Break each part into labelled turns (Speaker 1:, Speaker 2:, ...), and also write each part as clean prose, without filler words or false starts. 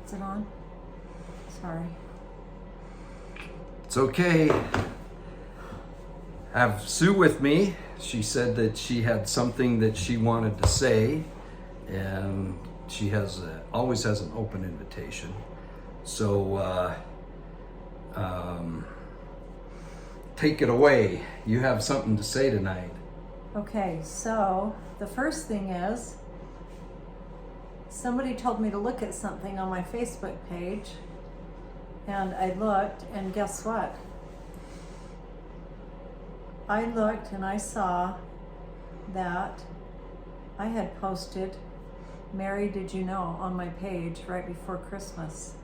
Speaker 1: Is it on? Sorry.
Speaker 2: It's okay. I have Sue with me. She said that she had something that she wanted to say, and she always has an open invitation. So take it away. You have something to say tonight.
Speaker 1: Okay, so the first thing is somebody told me to look at something on my Facebook page, and I looked, and guess what? I looked and I saw that I had posted Mary, did you know, on my page right before Christmas.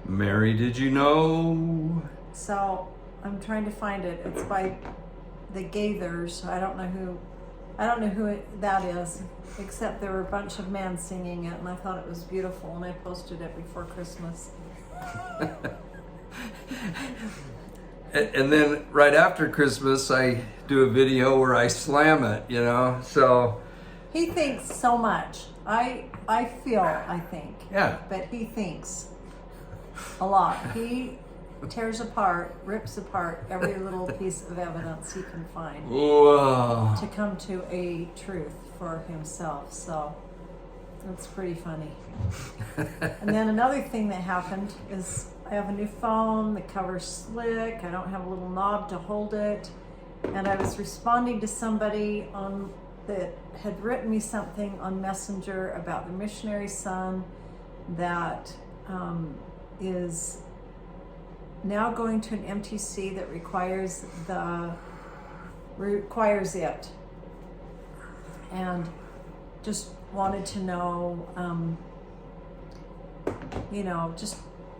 Speaker 2: Mary, did you know?
Speaker 1: So I'm trying to find it. It's by the Gaithers. I don't know who that is, except there were a bunch of men singing it, and I thought it was beautiful, and I posted it before Christmas.
Speaker 2: And then right after Christmas, I do a video where I slam it, so.
Speaker 1: He thinks so much. I think.
Speaker 2: Yeah.
Speaker 1: But he thinks a lot. He tears apart, rips apart every little piece of evidence he can find
Speaker 2: Whoa.
Speaker 1: to come to a truth for himself. So it's pretty funny. And then another thing that happened is I have a new phone, the cover's slick, I don't have a little knob to hold it, and I was responding to somebody that had written me something on Messenger about the missionary son that is now going to an MTC that requires it, and just wanted to know, just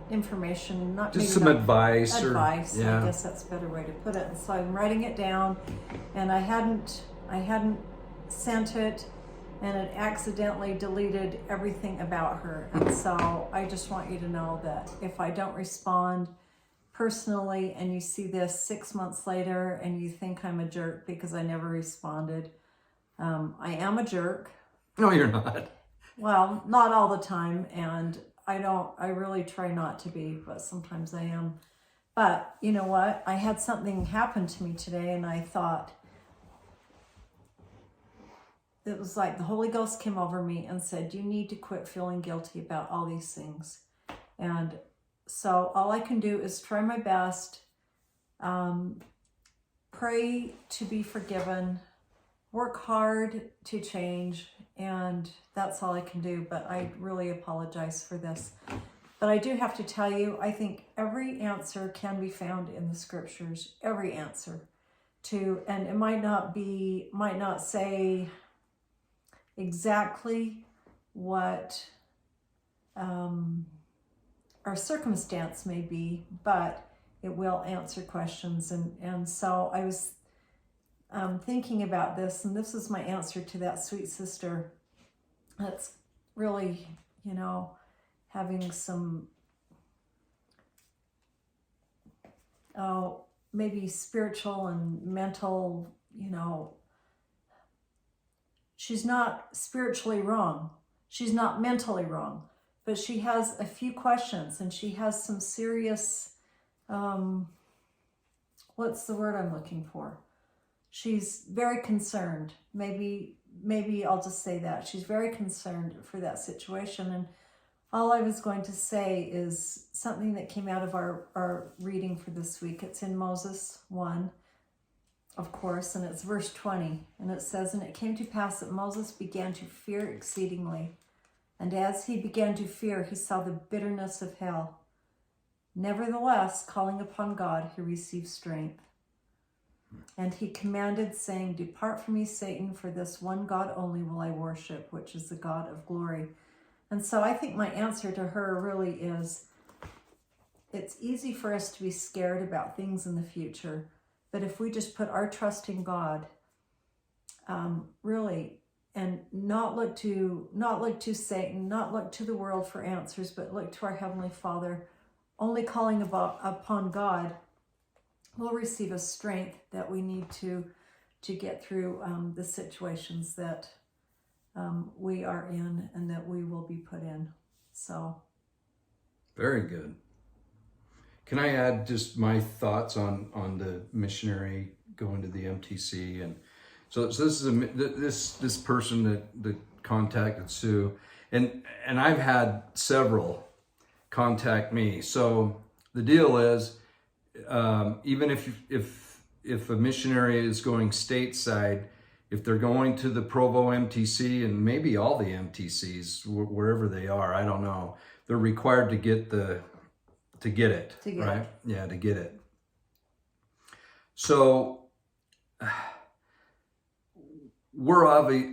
Speaker 1: information, not
Speaker 2: Just
Speaker 1: maybe
Speaker 2: some
Speaker 1: not
Speaker 2: advice.
Speaker 1: advice.
Speaker 2: Yeah.
Speaker 1: I guess that's a better way to put it. And so I'm writing it down, and I hadn't sent it, and it accidentally deleted everything about her. And so I just want you to know that if I don't respond personally and you see this 6 months later and you think I'm a jerk because I never responded, I am a jerk.
Speaker 2: No, you're not.
Speaker 1: Well, not all the time, and I really try not to be, but sometimes I am. But you know what? I had something happen to me today, and I thought, it was like the Holy Ghost came over me and said, you need to quit feeling guilty about all these things. And so all I can do is try my best, pray to be forgiven, work hard to change, and that's all I can do. But I really apologize for this. But I do have to tell you, I think every answer can be found in the scriptures, every answer and it might not say exactly what our circumstance may be, but it will answer questions. And so I was thinking about this, and this is my answer to that sweet sister that's really, having some, maybe spiritual and mental, she's not spiritually wrong. She's not mentally wrong, but she has a few questions, and she has some serious, what's the word I'm looking for? She's very concerned. Maybe I'll just say that. She's very concerned for that situation. And all I was going to say is something that came out of our reading for this week. It's in Moses 1, of course, and it's verse 20. And it says, and it came to pass that Moses began to fear exceedingly. And as he began to fear, he saw the bitterness of hell. Nevertheless, calling upon God, he received strength. And he commanded, saying, depart from me, Satan, for this one God only will I worship, which is the God of glory. And so I think my answer to her really is, it's easy for us to be scared about things in the future, but if we just put our trust in God, really, and not look to Satan, not look to the world for answers, but look to our Heavenly Father, only calling upon God, we'll receive a strength that we need to get through the situations that we are in and that we will be put in. So
Speaker 2: Very good. Can I add just my thoughts on the missionary going to the MTC? And so this is this person that contacted Sue, and I've had several contact me. So the deal is, even if a missionary is going stateside, if they're going to the Provo MTC, and maybe all the MTCs wherever they are, I don't know, they're required to get it. Yeah, to get it. So we're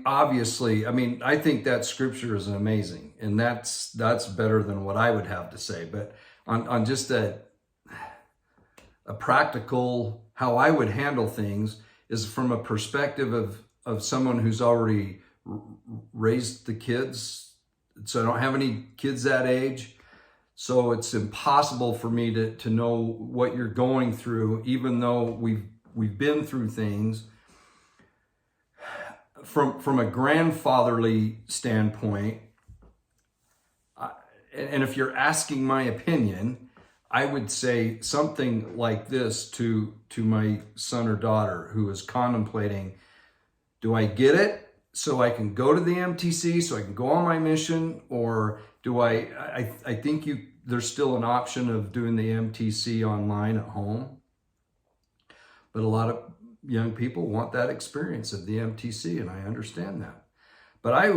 Speaker 2: obviously, I mean, I think that scripture is amazing, and that's better than what I would have to say. But on just a practical, how I would handle things is from a perspective of someone who's already raised the kids. So I don't have any kids that age. So it's impossible for me to know what you're going through, even though we've been through things. From a grandfatherly standpoint, and if you're asking my opinion, I would say something like this to my son or daughter who is contemplating, do I get it so I can go to the MTC, so I can go on my mission, or do I think there's still an option of doing the MTC online at home, but a lot of young people want that experience of the MTC, and I understand that. But I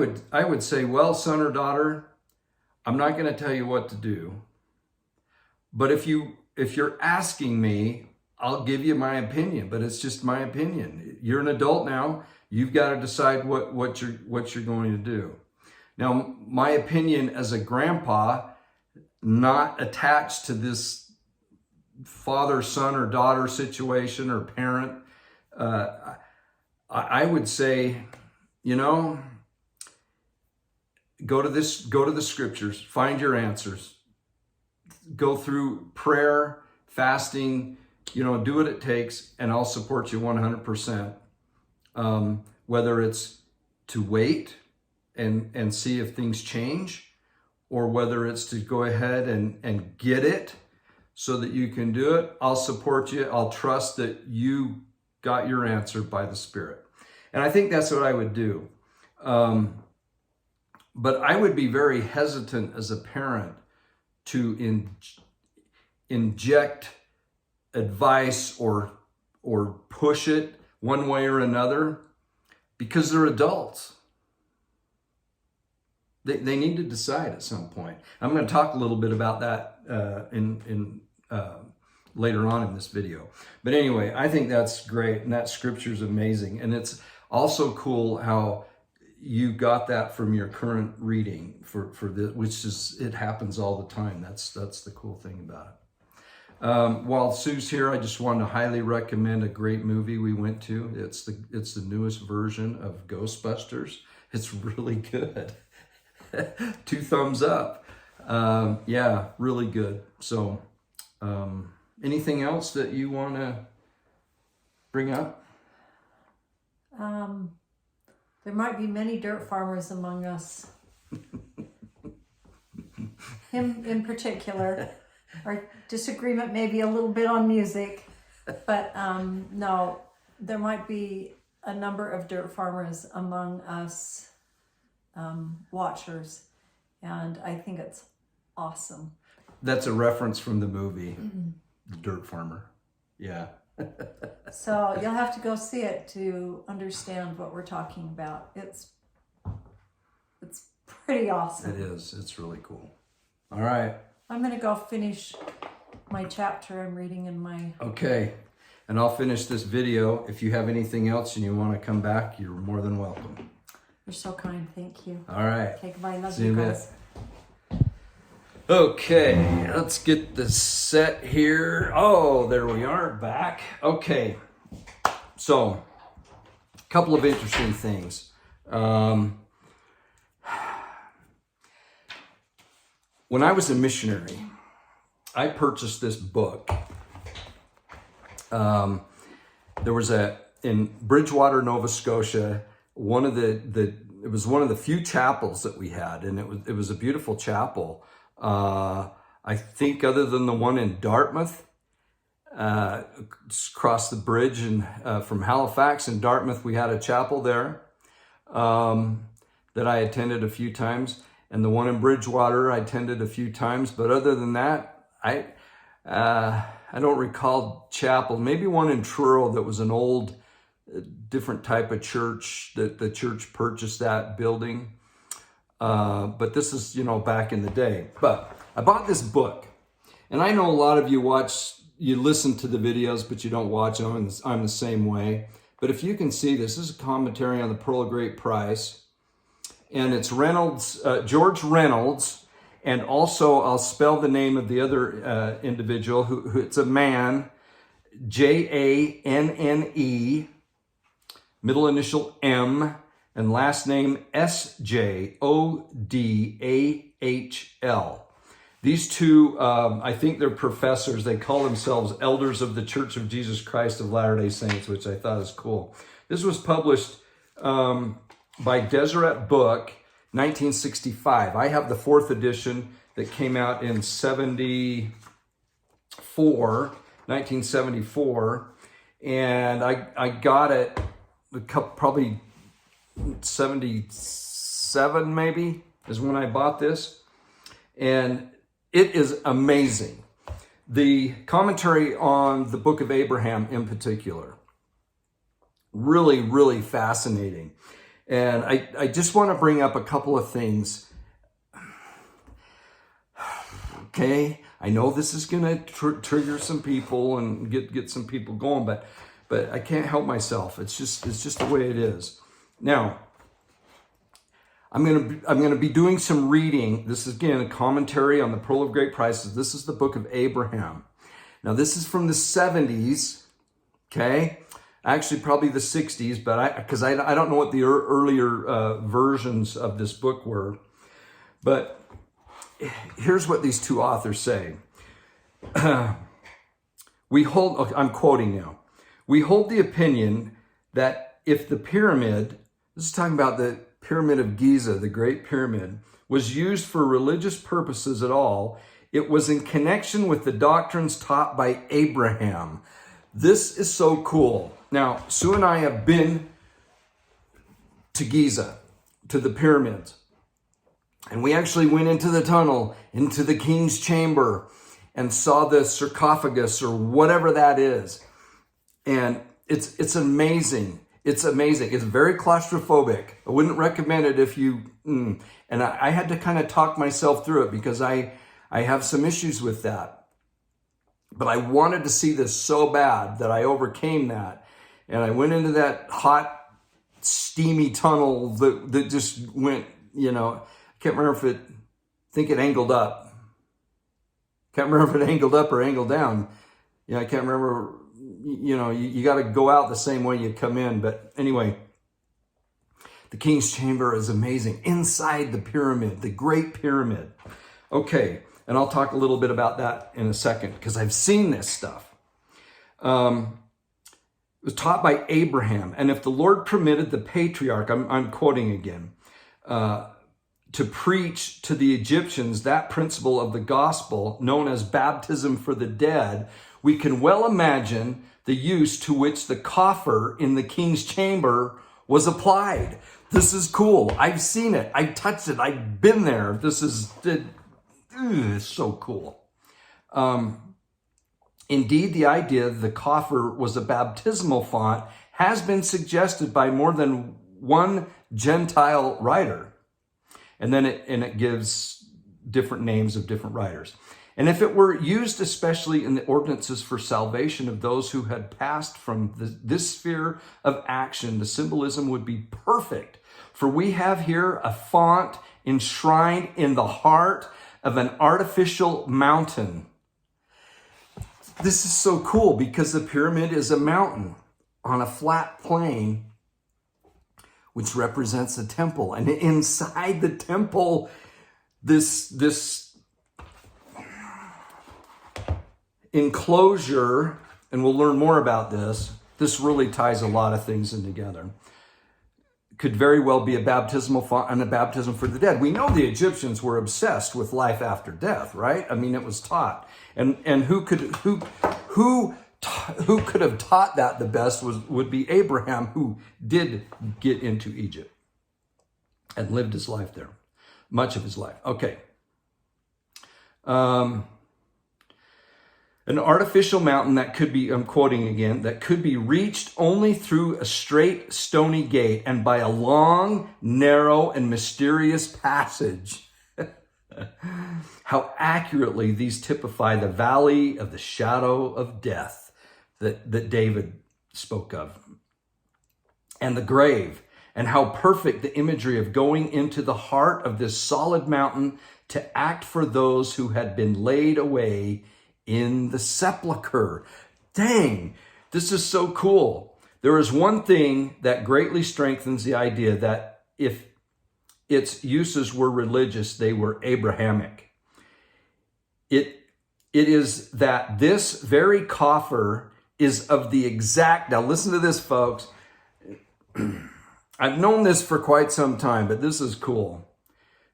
Speaker 2: would say, well, son or daughter, I'm not going to tell you what to do, but if you're asking me, I'll give you my opinion, but it's just my opinion. You're an adult now. You've got to decide what you're going to do. Now, my opinion as a grandpa, not attached to this father, son, or daughter situation or parent, I would say, go to the scriptures, find your answers, go through prayer, fasting, do what it takes, and I'll support you 100%. Whether it's to wait and see if things change, or whether it's to go ahead and get it so that you can do it, I'll support you. I'll trust that you got your answer by the Spirit. And I think that's what I would do. But I would be very hesitant as a parent to inject advice or push it one way or another, because they're adults. They need to decide at some point. I'm going to talk a little bit about that later on in this video. But anyway, I think that's great, and that scripture is amazing. And it's also cool how you got that from your current reading for this, which is, it happens all the time. That's the cool thing about it. While Sue's here, I just wanted to highly recommend a great movie we went to. It's the newest version of Ghostbusters. It's really good. 2 thumbs up. Yeah, really good. So, anything else that you want to bring up?
Speaker 1: There might be many dirt farmers among us. Him in particular. Our disagreement maybe a little bit on music, but no, there might be a number of dirt farmers among us watchers, and I think it's awesome.
Speaker 2: That's a reference from the movie, The Dirt Farmer. Yeah.
Speaker 1: So you'll have to go see it to understand what we're talking about. It's pretty awesome.
Speaker 2: It is. It's really cool. All right.
Speaker 1: I'm going to go finish my chapter I'm reading in my...
Speaker 2: Okay. And I'll finish this video. If you have anything else and you want to come back, you're more than welcome.
Speaker 1: You're so kind. Thank you.
Speaker 2: All right.
Speaker 1: Okay, goodbye. Love
Speaker 2: See
Speaker 1: you
Speaker 2: you in a
Speaker 1: guys.
Speaker 2: bit. Okay. Let's get this set here. Oh, there we are. Back. Okay. So, a couple of interesting things. When I was a missionary, I purchased this book. There was in Bridgewater, Nova Scotia, it was one of the few chapels that we had, and it was a beautiful chapel. I I think other than the one in Dartmouth, across the bridge and from Halifax and Dartmouth, we had a chapel there that I attended a few times, and the one in Bridgewater I attended a few times. But other than that, I don't recall chapel. Maybe one in Truro that was an old, different type of church that the church purchased that building. But this is, back in the day. But I bought this book, and I know a lot of you listen to the videos, but you don't watch them, and I'm the same way. But if you can see, this is a commentary on the Pearl of Great Price, and it's George Reynolds, and also I'll spell the name of the other individual, who it's a man, Janne, middle initial M, and last name Sjoddahl. These two, I think they're professors. They call themselves Elders of the Church of Jesus Christ of Latter-day Saints, which I thought is cool. This was published by Deseret Book, 1965. I have the 4th edition that came out in 1974, and I got it probably 77 maybe is when I bought this, and it is amazing. The commentary on the Book of Abraham in particular, really, really fascinating. And I just want to bring up a couple of things. Okay, I know this is going to trigger some people and get some people going, but I can't help myself. It's just the way it is. Now, I'm going to be doing some reading. This is, again, a commentary on the Pearl of Great Prices. This is the Book of Abraham. Now, this is from the 70s, okay? Actually, probably the 60s, but because I don't know what the earlier versions of this book were. But here's what these two authors say. I'm quoting now. We hold the opinion that if the pyramid, this is talking about the Pyramid of Giza, the Great Pyramid, was used for religious purposes at all, it was in connection with the doctrines taught by Abraham. This is so cool. Now, Sue and I have been to Giza, to the pyramids, and we actually went into the tunnel, into the king's chamber, and saw the sarcophagus or whatever that is. And it's amazing. It's amazing. It's very claustrophobic. I wouldn't recommend it if you... And I had to kind of talk myself through it because I have some issues with that. But I wanted to see this so bad that I overcame that. And I went into that hot, steamy tunnel that just went, I can't remember I think it angled up. Can't remember if it angled up or angled down. I can't remember, you got to go out the same way you come in. But anyway, the King's Chamber is amazing. Inside the pyramid, the Great Pyramid. Okay, and I'll talk a little bit about that in a second because I've seen this stuff. It was taught by Abraham. And if the Lord permitted the patriarch, I'm quoting again, to preach to the Egyptians that principle of the gospel known as baptism for the dead, we can well imagine the use to which the coffer in the king's chamber was applied. This is cool. I've seen it. I've touched it. I've been there. It's so cool. Indeed, the idea that the coffer was a baptismal font has been suggested by more than one Gentile writer. And then it gives different names of different writers. And if it were used especially in the ordinances for salvation of those who had passed from this sphere of action, the symbolism would be perfect. For we have here a font enshrined in the heart of an artificial mountain. This is so cool because the pyramid is a mountain on a flat plain, which represents a temple. And inside the temple, this enclosure, and we'll learn more about this really ties a lot of things in together. could very well be a baptismal font and a baptism for the dead. We know the Egyptians were obsessed with life after death, right? I mean, it was taught. And who could have taught that the best would be Abraham, who did get into Egypt and lived his life there, much of his life. Okay. An artificial mountain that could be, I'm quoting again, that could be reached only through a straight stony gate and by a long, narrow, and mysterious passage. How accurately these typify the valley of the shadow of death that David spoke of. And the grave, and how perfect the imagery of going into the heart of this solid mountain to act for those who had been laid away in the sepulcher. Dang, this is so cool. There is one thing that greatly strengthens the idea that if its uses were religious, they were Abrahamic. It is that this very coffer is of the exact, now listen to this, folks. I've known this for quite some time, but this is cool.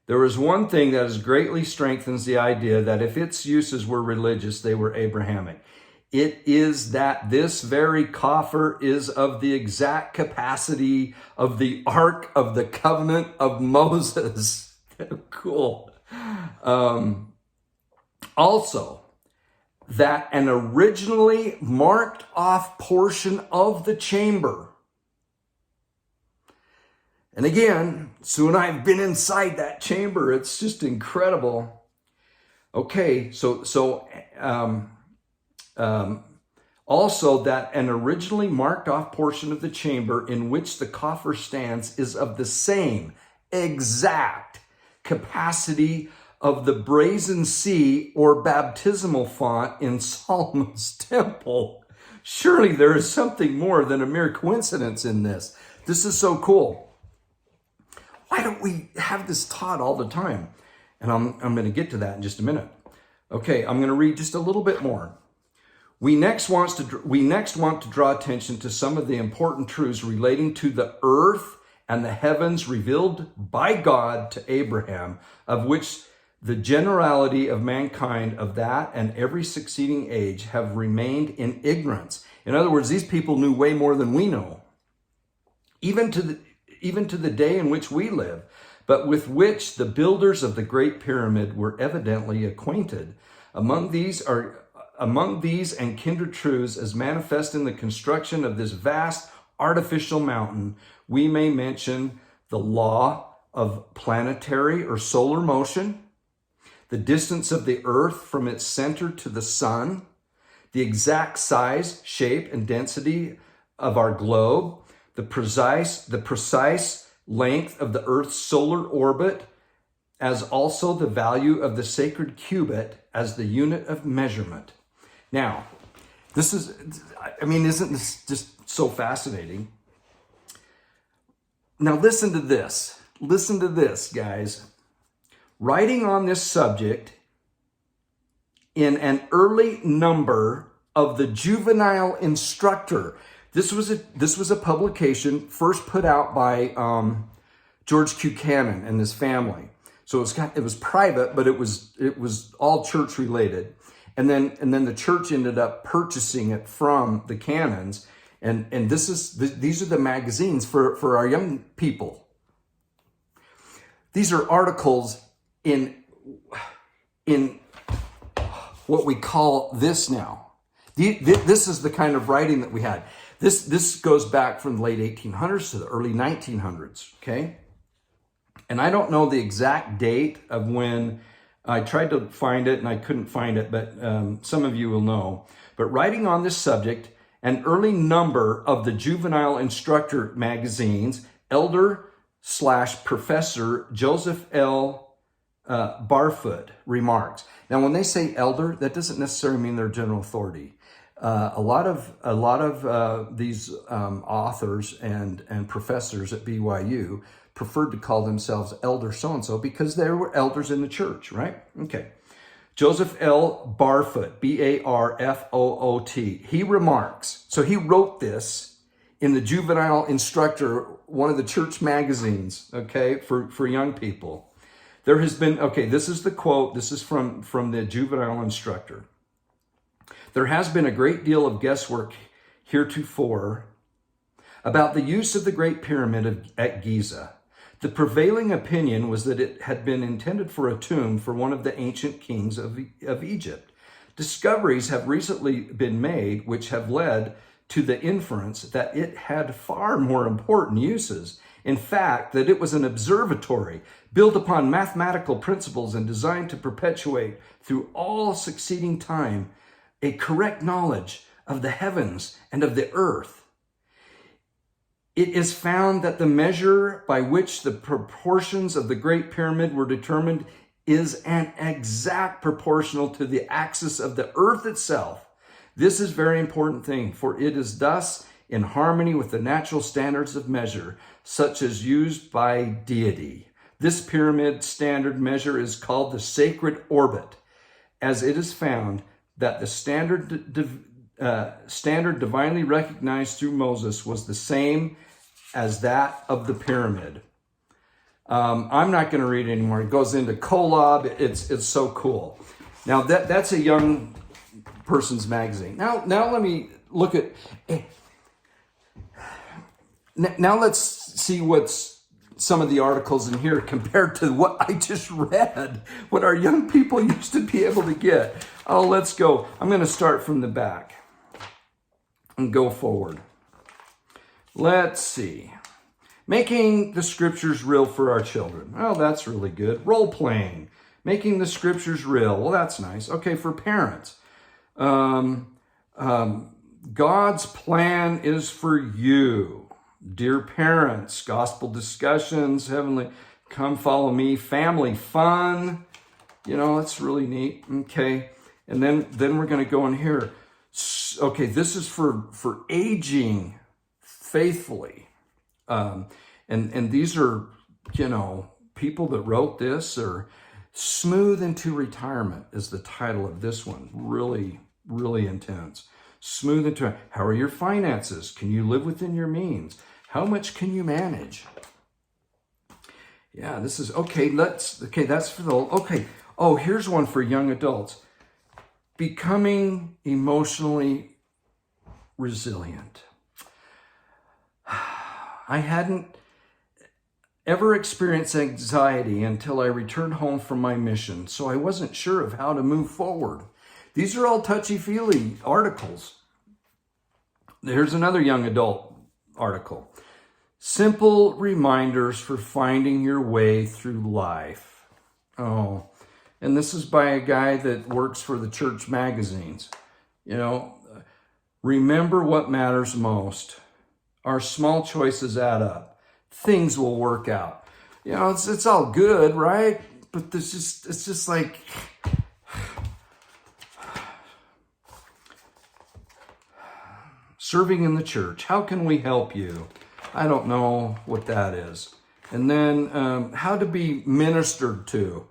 Speaker 2: There is one thing that is greatly strengthens the idea that if its uses were religious, they were Abrahamic. It is that this very coffer is of the exact capacity of the Ark of the Covenant of Moses. Cool. Also, that an originally marked off portion of the chamber. And again, Sue and I have been inside that chamber. It's just incredible. Okay, also that an originally marked off portion of the chamber in which the coffer stands is of the same exact capacity of the brazen sea or baptismal font in Solomon's temple. Surely there is something more than a mere coincidence in this. This is so cool. Why don't we have this taught all the time? And I'm going to get to that in just a minute. Okay, I'm going to read just a little bit more. We next want to draw attention to some of the important truths relating to the earth and the heavens revealed by God to Abraham, of which the generality of mankind of that and every succeeding age have remained in ignorance. In other words, these people knew way more than we know. Even to the day in which we live, but with which the builders of the Great Pyramid were evidently acquainted. Among these and kindred truths as manifest in the construction of this vast artificial mountain, we may mention the law of planetary or solar motion, the distance of the earth from its center to the sun, the exact size, shape, and density of our globe, the precise length of the Earth's solar orbit, as also the value of the sacred cubit as the unit of measurement. Now, isn't this just so fascinating? Now listen to this. Listen to this, guys. Writing on this subject in an early number of the Juvenile Instructor. This was a publication first put out by George Q. Cannon and his family. So it was private, but it was all church related. And then the church ended up purchasing it from the Cannons. And these are the magazines for our young people. These are articles in what we call this now. This is the kind of writing that we had. This goes back from the late 1800s to the early 1900s, okay? And I don't know the exact date of when I tried to find it and I couldn't find it, but some of you will know. But writing on this subject, an early number of the Juvenile Instructor magazines, Elder/Professor Joseph L. Barfoot remarks. Now, when they say elder, that doesn't necessarily mean they're general authority. A lot of these authors and professors at BYU preferred to call themselves elder so-and-so because they were elders in the church, right? Okay. Joseph L. Barfoot, Barfoot, he remarks, so he wrote this in the Juvenile Instructor, one of the church magazines, okay, for young people. There has been, okay, this is the quote. This is from the Juvenile Instructor. There has been a great deal of guesswork heretofore about the use of the Great Pyramid at Giza. The prevailing opinion was that it had been intended for a tomb for one of the ancient kings of Egypt. Discoveries have recently been made which have led to the inference that it had far more important uses. In fact, that it was an observatory built upon mathematical principles and designed to perpetuate through all succeeding time a correct knowledge of the heavens and of the earth. It is found that the measure by which the proportions of the Great Pyramid were determined is an exact proportional to the axis of the earth itself. This is a very important thing, for it is thus in harmony with the natural standards of measure, such as used by deity. This pyramid standard measure is called the sacred orbit, as it is found that the standard divinely recognized through Moses was the same as that of the pyramid. I'm not going to read anymore. It goes into Kolob. It's so cool. Now that's a young person's magazine. Now let me look at. Now let's see what's some of the articles in here compared to what I just read. What our young people used to be able to get. Oh, let's go. I'm going to start from the back and go forward. Let's see. Making the scriptures real for our children. Oh, that's really good. Role playing. Making the scriptures real. Well, that's nice. Okay, for parents. God's plan is for you. Dear parents, gospel discussions, heavenly, come follow me, family fun. You know, that's really neat. Okay. And then we're going to go in here. Okay, this is for aging faithfully. And these are, you know, people that wrote this, or Smooth into Retirement is the title of this one. Really, really intense. Smooth into, how are your finances? Can you live within your means? How much can you manage? Yeah, this is, okay, that's for the, okay. Oh, here's one for young adults. Becoming emotionally resilient. I hadn't ever experienced anxiety until I returned home from my mission, so I wasn't sure of how to move forward. These are all touchy-feely articles. Here's another young adult article. Simple reminders for finding your way through life. Oh, and this is by a guy that works for the church magazines. You know, remember what matters most. Our small choices add up. Things will work out. You know, it's all good, right? But it's just like, serving in the church. How can we help you? I don't know what that is. And then how to be ministered to.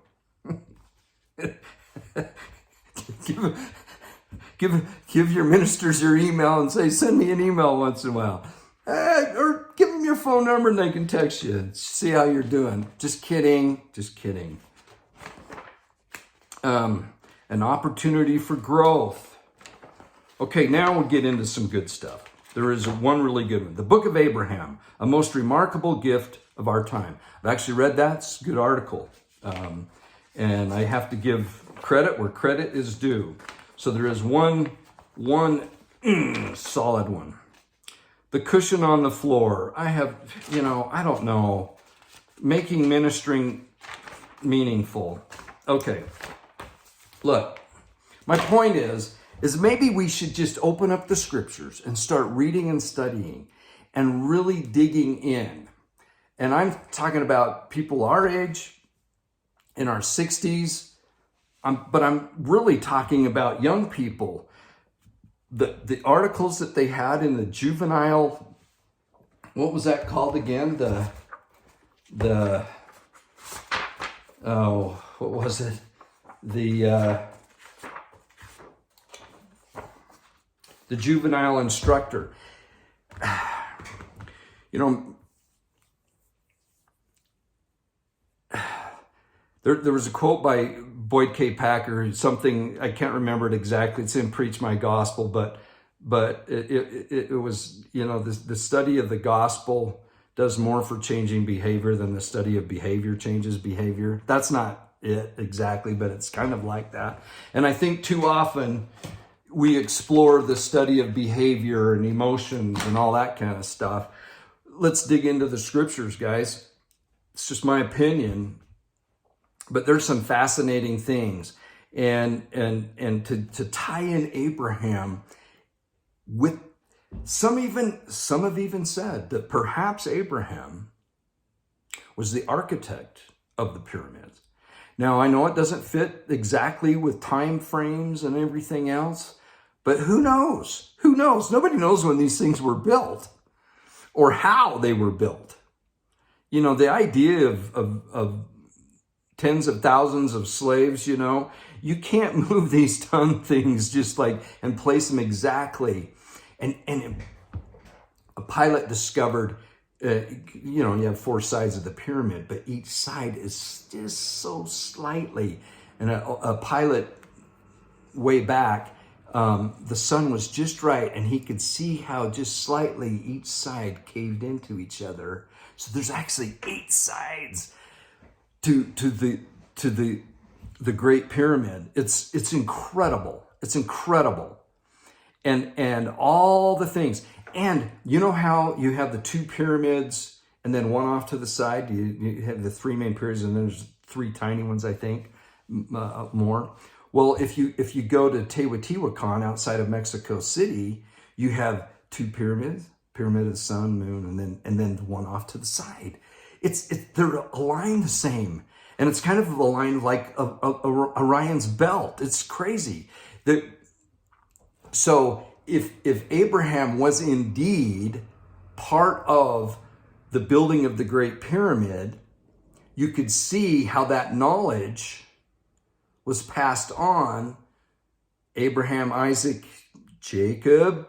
Speaker 2: Give your ministers your email and say, send me an email once in a while. Or give them your phone number and they can text you and see how you're doing. Just kidding. Just kidding. An opportunity for growth. Okay, now we'll get into some good stuff. There is one really good one. The Book of Abraham, a most remarkable gift of our time. I've actually read that. It's a good article. And I have to give credit where credit is due. So there is one solid one. The Cushion on the Floor. I have, I don't know. Making ministering meaningful. Okay. Look, my point is maybe we should just open up the scriptures and start reading and studying and really digging in. And I'm talking about people our age, in our 60s, but I'm really talking about young people. The articles that they had in the juvenile, what was that called again? What was it? The Juvenile Instructor. You know, there was a quote by Boyd K. Packer, something, I can't remember it exactly. It's in Preach My Gospel, but it was, you know, the study of the gospel does more for changing behavior than the study of behavior changes behavior. That's not it exactly, but it's kind of like that. And I think too often we explore the study of behavior and emotions and all that kind of stuff. Let's dig into the scriptures, guys. It's just my opinion, but there's some fascinating things. And to tie in Abraham with some have even said that perhaps Abraham was the architect of the pyramids. Now, I know it doesn't fit exactly with time frames and everything else, but who knows? Who knows? Nobody knows when these things were built or how they were built. You know, the idea of tens of thousands of slaves, you know, you can't move these ton things just like and place them exactly. And a pilot discovered, you know, you have 4 sides of the pyramid, but each side is just so slightly. And a pilot way back, the sun was just right, and he could see how just slightly each side caved into each other. So there's actually 8 sides to the Great Pyramid. It's incredible. It's incredible. And all the things. And you know how you have the 2 pyramids and then one off to the side? You have the 3 main pyramids and then there's 3 tiny ones, I think, more. Well, if you go to Teotihuacan outside of Mexico City, you have 2 pyramids, pyramid of the sun, moon, and then the one off to the side. They're aligned the same. And it's kind of aligned like Orion's belt. It's crazy. So if Abraham was indeed part of the building of the Great Pyramid, you could see how that knowledge was passed on. Abraham, Isaac, Jacob,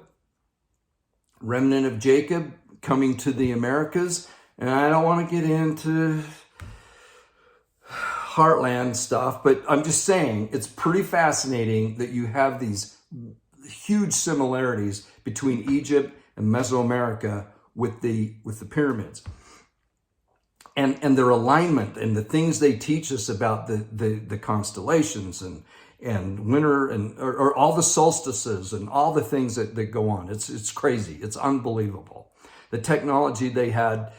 Speaker 2: remnant of Jacob coming to the Americas. And I don't want to get into heartland stuff, but I'm just saying it's pretty fascinating that you have these huge similarities between Egypt and Mesoamerica with the pyramids and their alignment and the things they teach us about the constellations and winter or all the solstices and all the things that go on. It's crazy. It's unbelievable. The technology they had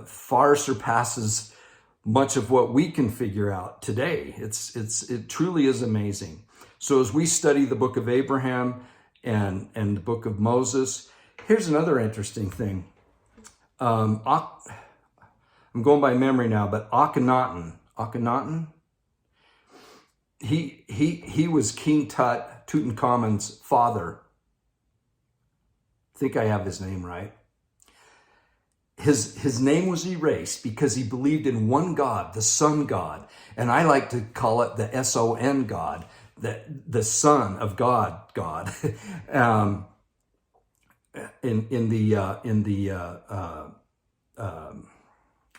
Speaker 2: far surpasses much of what we can figure out today. It truly is amazing. So as we study the book of Abraham and the book of Moses, here's another interesting thing. I'm going by memory now, but Akhenaten, he was King Tut, Tutankhamun's father. I think I have his name right. His name was erased because he believed in one God, the Sun God. And I like to call it the S-O-N God, the Son of God. In the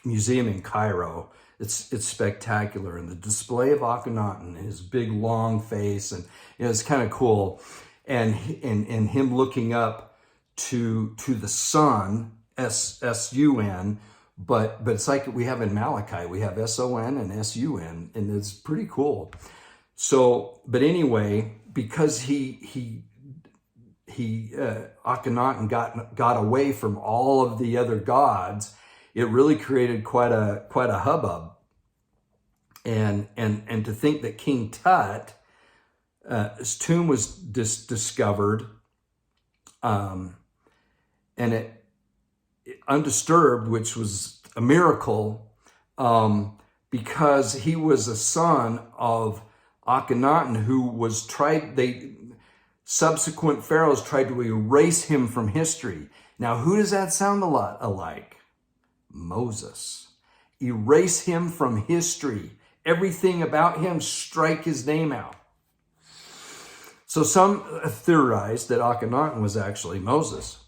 Speaker 2: museum in Cairo, it's spectacular. And the display of Akhenaten, his big long face, and it's kind of cool. And him looking up to the sun, S-U-N, but it's like we have in Malachi, we have S-O-N and S-U-N, and it's pretty cool. So, but anyway, because Akhenaten got away from all of the other gods, it really created quite a hubbub. And to think that King Tut, his tomb was discovered, and it undisturbed, which was a miracle, because he was a son of Akhenaten, who subsequent pharaohs tried to erase him from history. Now, who does that sound a lot alike? Moses. Erase him from history. Everything about him, strike his name out. So some theorized that Akhenaten was actually Moses.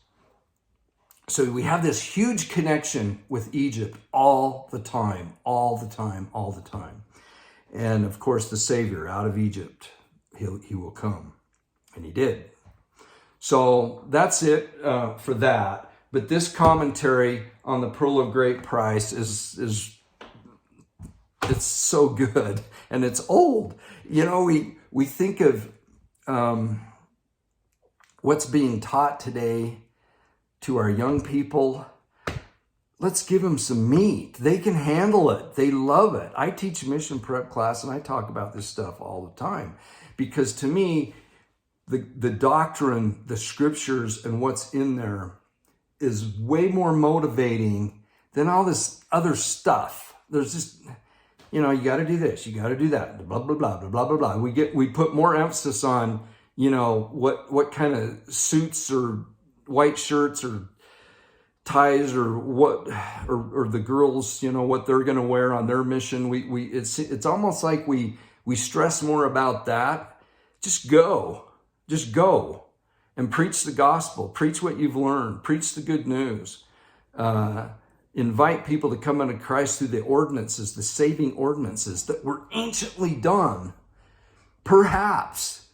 Speaker 2: So we have this huge connection with Egypt all the time, all the time, all the time. And of course, the Savior out of Egypt, he will come. And he did. So that's it for that. But this commentary on the Pearl of Great Price is it's so good, and it's old. You know, we think of what's being taught today to our young people. Let's give them some meat. They can handle it. They love it. I teach a mission prep class, and I talk about this stuff all the time, because to me, the doctrine, the scriptures, and what's in there is way more motivating than all this other stuff. There's just, you know, you got to do this, you got to do that, blah, blah, blah, blah, blah, blah, blah. We put more emphasis on, you know, what kind of suits or white shirts or ties or what, or the girls, you know, what they're going to wear on their mission. It's almost like we stress more about that. Just go and preach the gospel, preach what you've learned, preach the good news. Invite people to come unto Christ through the ordinances, the saving ordinances that were anciently done, perhaps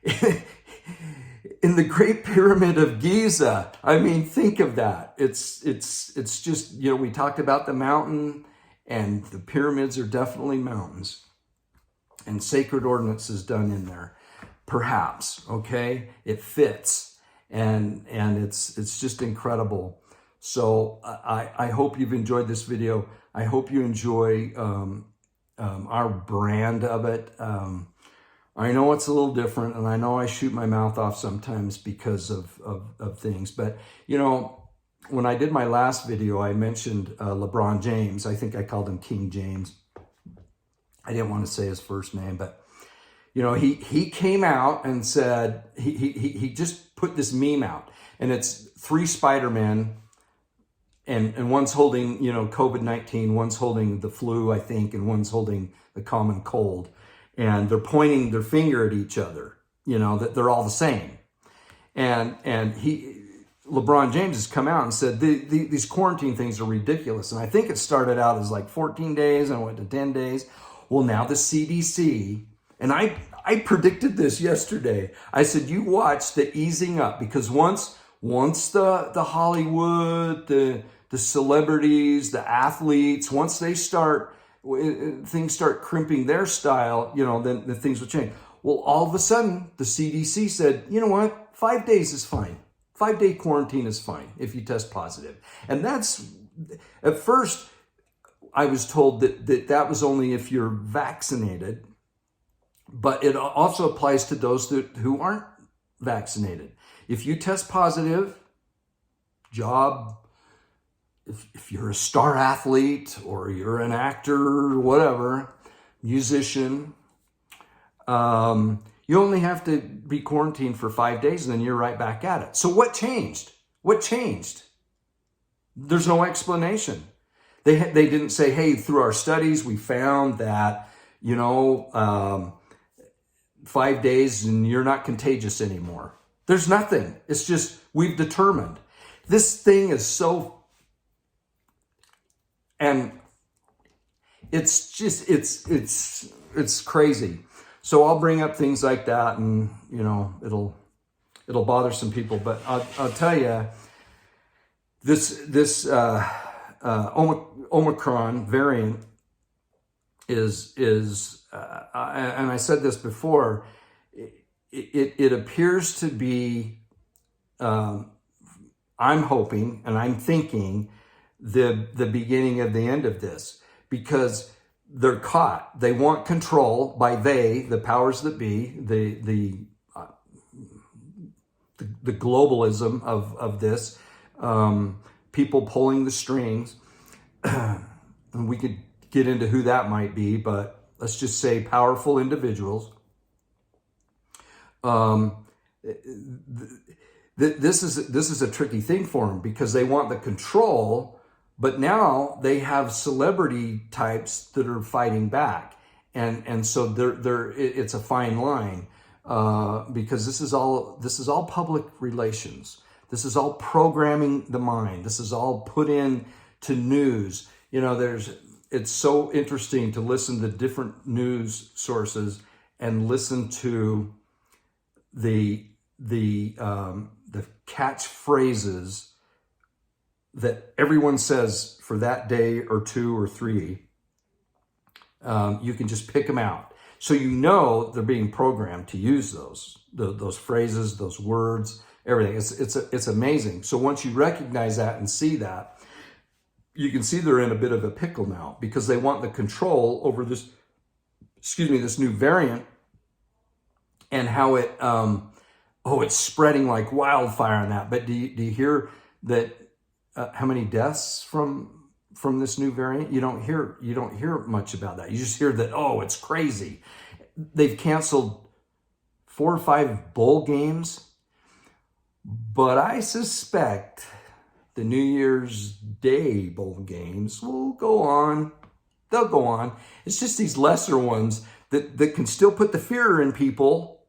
Speaker 2: in the Great Pyramid of Giza. I mean, think of that. It's just, you know, we talked about the mountain, and the pyramids are definitely mountains, and sacred ordinances done in there. Perhaps, okay? It fits, and it's just incredible. So I hope you've enjoyed this video. I hope you enjoy our brand of it. I know it's a little different, and I know I shoot my mouth off sometimes because of things. But, you know, when I did my last video, I mentioned LeBron James. I think I called him King James. I didn't want to say his first name, but, you know, he came out and said, he just put this meme out, and it's 3 Spider-Men, and one's holding, you know, COVID-19, one's holding the flu, I think, and one's holding the common cold. And they're pointing their finger at each other, you know, that they're all the same. And LeBron James has come out and said, these quarantine things are ridiculous. And I think it started out as like 14 days and went to 10 days. Well, now the CDC, and I predicted this yesterday. I said, you watch the easing up, because once the Hollywood, the celebrities, the athletes, once they start, things start crimping their style, you know, then things will change. Well, all of a sudden, the CDC said, you know what, 5 days is fine. 5-day quarantine is fine if you test positive. And that's, at first, I was told that was only if you're vaccinated, but it also applies to those who aren't vaccinated. If you test positive, job, if you're a star athlete or you're an actor or whatever, musician, you only have to be quarantined for 5 days, and then you're right back at it. So what changed? What changed? There's no explanation. They didn't say, hey, through our studies, we found that, you know, 5 days and you're not contagious anymore. There's nothing. It's just, we've determined. This thing is so, and it's just, it's crazy. So I'll bring up things like that, and, you know, it'll bother some people, but I'll tell you, this Omicron variant is and I said this before, it appears to be, I'm hoping and I'm thinking, the beginning of the end of this, because they're caught. They want control by the powers that be, the globalism of this, people pulling the strings. And we could get into who that might be, but let's just say powerful individuals. This is a tricky thing for them, because they want the control, but now they have celebrity types that are fighting back, and so it's a fine line, because this is all public relations. This is all programming the mind. This is all put in to news. You know, it's so interesting to listen to different news sources and listen to the catchphrases that everyone says for that day or two or three. You can just pick them out. So you know they're being programmed to use those phrases, those words, everything. It's amazing. So once you recognize that and see that, you can see they're in a bit of a pickle now because they want the control over this, this new variant and how it's spreading like wildfire and that. But do you hear that? How many deaths from this new variant? You don't hear much about that. You just hear that, oh, it's crazy. They've canceled 4 or 5 bowl games, but I suspect the New Year's Day bowl games will go on. They'll go on. It's just these lesser ones that can still put the fear in people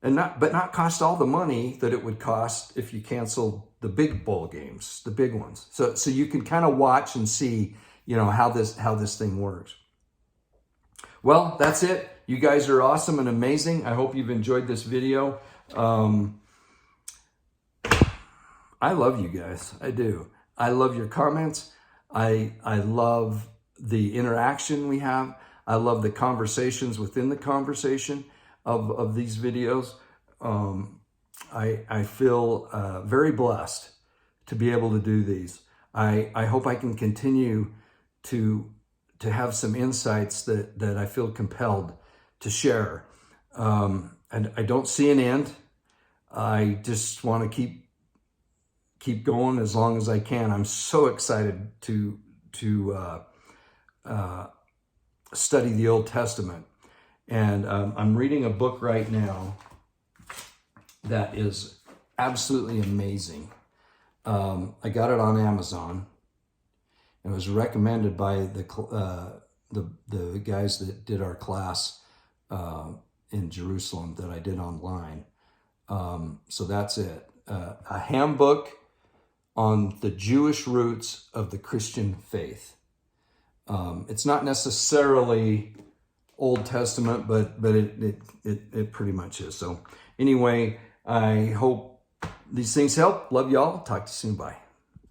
Speaker 2: and not cost all the money that it would cost if you canceled the big bowl games, the big ones. So you can kind of watch and see, how this thing works. Well, that's it. You guys are awesome and amazing. I hope you've enjoyed this video. I love you guys. I do. I love your comments. I love the interaction we have. I love the conversations within the conversation of these videos. I feel very blessed to be able to do these. I hope I can continue to have some insights that I feel compelled to share. And I don't see an end. I just want to keep going as long as I can. I'm so excited to study the Old Testament. And I'm reading a book right now that is absolutely amazing. I got it on Amazon. It was recommended by the guys that did our class in Jerusalem that I did online. So that's it. A handbook on the Jewish roots of the Christian faith. It's not necessarily Old Testament, but it pretty much is. So anyway, I hope these things help. Love y'all. Talk to you soon. Bye.